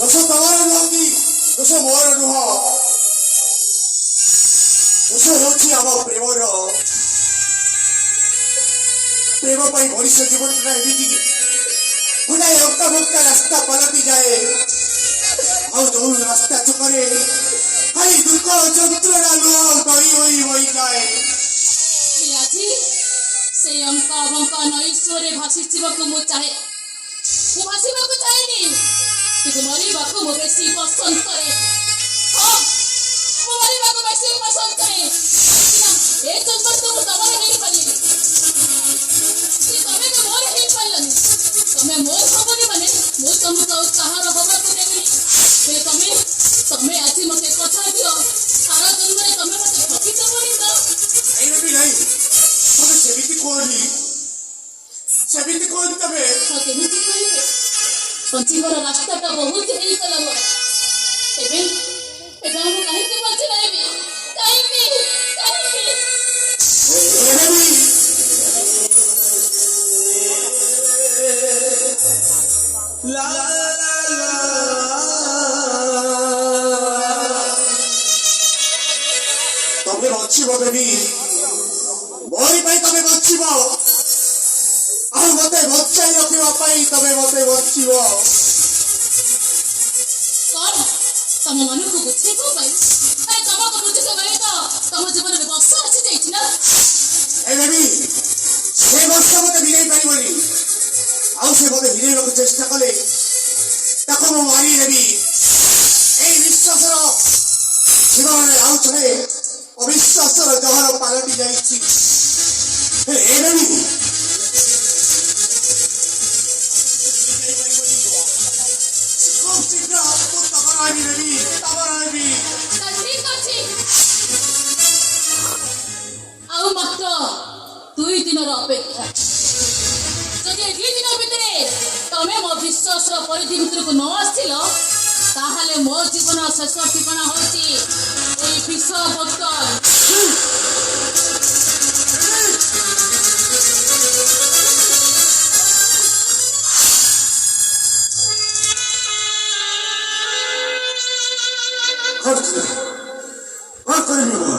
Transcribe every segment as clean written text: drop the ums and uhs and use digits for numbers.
ଦୋଷ ତମର ନୁହଁ କି ଦୋଷ ମୋର ନୁହଁ। ଦୋଷ ହେଉଛି ଆମ ପ୍ରେମର। ପ୍ରେମ ପାଇଁ ମଣିଷ ଜୀବନଟା ଏମିତି ଗୋଟାଏ ଅଙ୍କା ରାସ୍ତା ପାଲଟି ଯାଏ। ଆଉ ଯୋଉ ରାସ୍ତା ଚକରେ ଖାଲି ଦୁଃଖ ଯନ୍ତ୍ରଣା ଲୁହ ନଈ ହୋଇ ବହିଯାଏ। ଆଜି ସେଇ ଅଙ୍କ ବଙ୍କ ନଈଶ୍ୱରରେ ଭାସିଯିବାକୁ ମୁଁ ଚାହେଁ। ମୁଁ ଭାସିବାକୁ ଚାହେଁନି, କିନ୍ତୁ ମରିବାକୁ ମୁଁ ବେଶୀ ପସନ୍ଦ କରେ। ହଁ, ମୁଁ ମରିବାକୁ ବେଶୀ ପସନ୍ଦ କରେ। ଏ ଜନ୍ମରେ ତ ମୁଁ ତମର ହେଇପାରିଲିନି, ତମେ ବି ମୋର ହେଇପାରିଲନି। ତମେ ମୋର ହବନି ମାନେ ମୁଁ ତମକୁ ଆଉ କାହାର ହବାକୁ ଦେବିନି। ହେଲେ ତମେ ଆଜି ମତେ କଥା ଦିଅ, ସାରା ଜନ୍ମରେ ତମେ ମତେ ଠକିଦବନି ତ? ନାଇଁ, ତମେ ସେମିତି କୁହନି, ସେମିତି କୁହନି। ତମେ କେମିତି କହିବେ? ବଞ୍ଚିବାର ରାସ୍ତାଟା ବହୁତ ହେଇଗଲା ମୋର। ଏବେ ମୁଁ କାହିଁକି ବଞ୍ଚି ରହିବି? କାହିଁକି? ତମେ ବଞ୍ଚିବ ବେବି, ମୋରି ପାଇଁ ତମେ ବଞ୍ଚିବ। ଆଉ ମତେ ବଞ୍ଚାଇ ରଖିବା ପାଇଁ ତମେ ମତେ ବଞ୍ଚିବ। କଣ ତମ ମନକୁ ବୁଝେଇବ ପାଇଁ? ତମକୁ ବୁଝିବା ପାଇଁ ତ ତମ ଜୀବନରେ ବର୍ଷ ଆସିଯାଇଛି ନା? ବେବି, ସେ ବର୍ଷ ମତେ ଭିଡ଼େଇ ପାରିବନି। ଆଉ ସେ ମତେ ଭିଡ଼େଇବାକୁ ଚେଷ୍ଟା କଲେ ତାକୁ ମୁଁ ମାରିଦେବି। ଏଇ ବିଶ୍ୱାସର ଜୀବନରେ ଆଉ ଥରେ ଅବିଶ୍ୱାସର ଜହର ପାଲଟି ଯାଇଛି। ହେଲେ ବେବି, খুব শীঘ্র তখন আমি দেবী, তখন আমি ঠিক ଅଛି। ଆଉ ମାତ୍ର 2 ଦିନର ଅପେକ୍ଷା। ଯଦି 2 ଦିନ ଭିତରେ ତମେ ମୋ ବିଶ୍ୱାସର ପରିଧି ଭିତରକୁ ନ ଆସିଲ, ତାହେଲେ ମୋ ଜୀବନ ଶେଷ ଠିକଣା ହଉଛି ଏଇ ବିଷ ବୋତଲ। କଣ କରିବି ମୁଁ?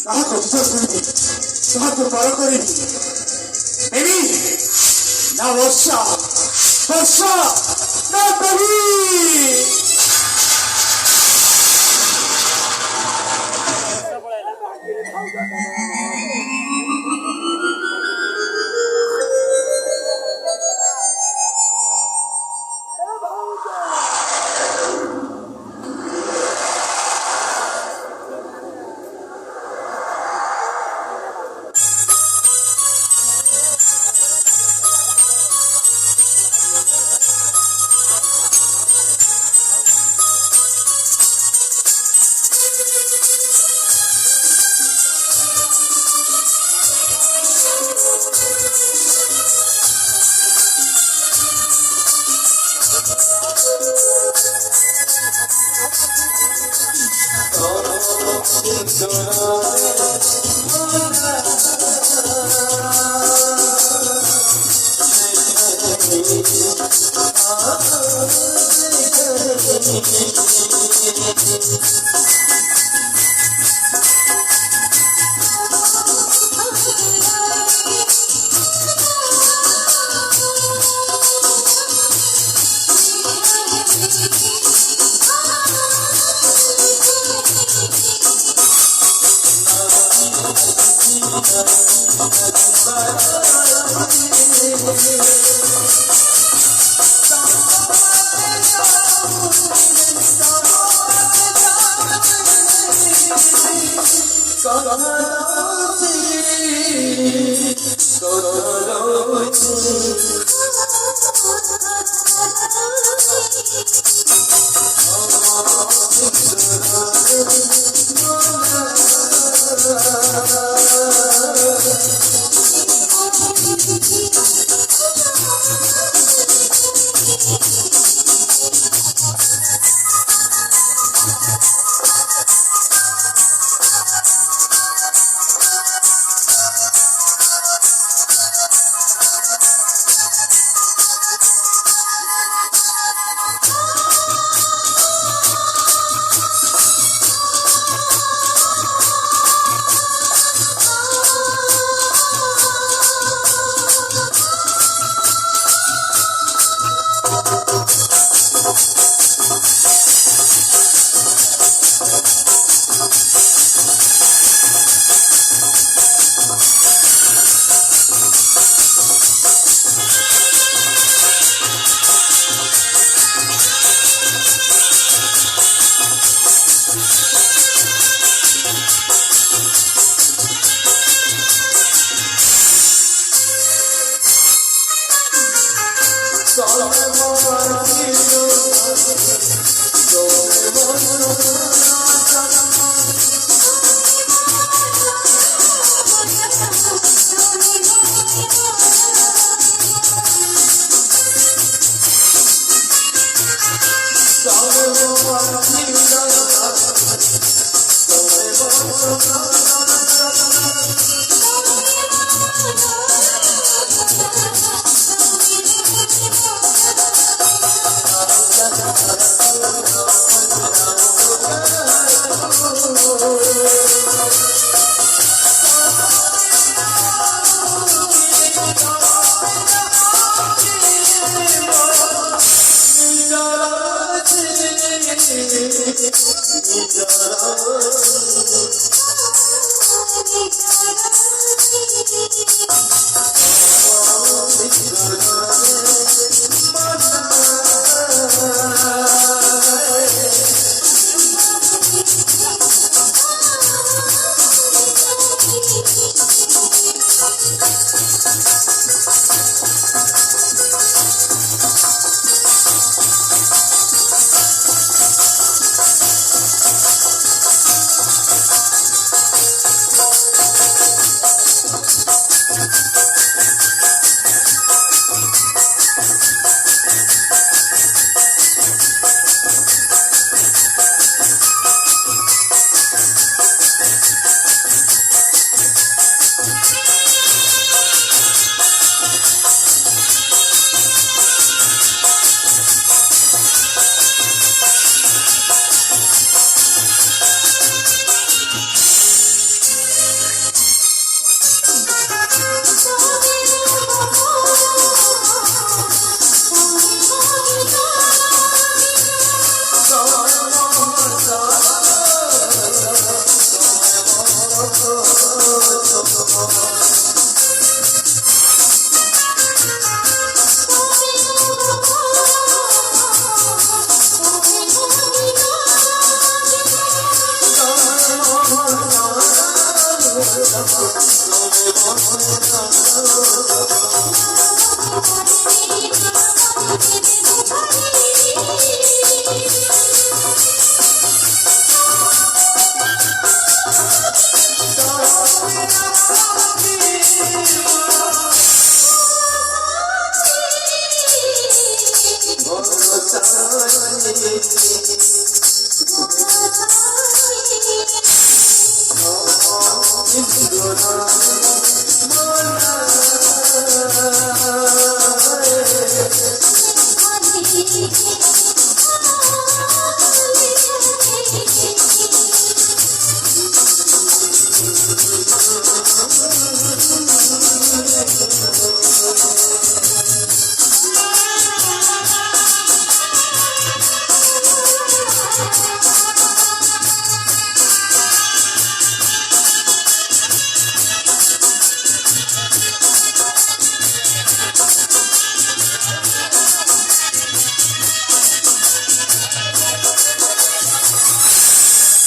କାହାକୁ ବିଶ୍ୱାସ କରିବି, କାହାକୁ ପର କରିବି? ବେବି, ନା ବର୍ଷା ନା ବେବି।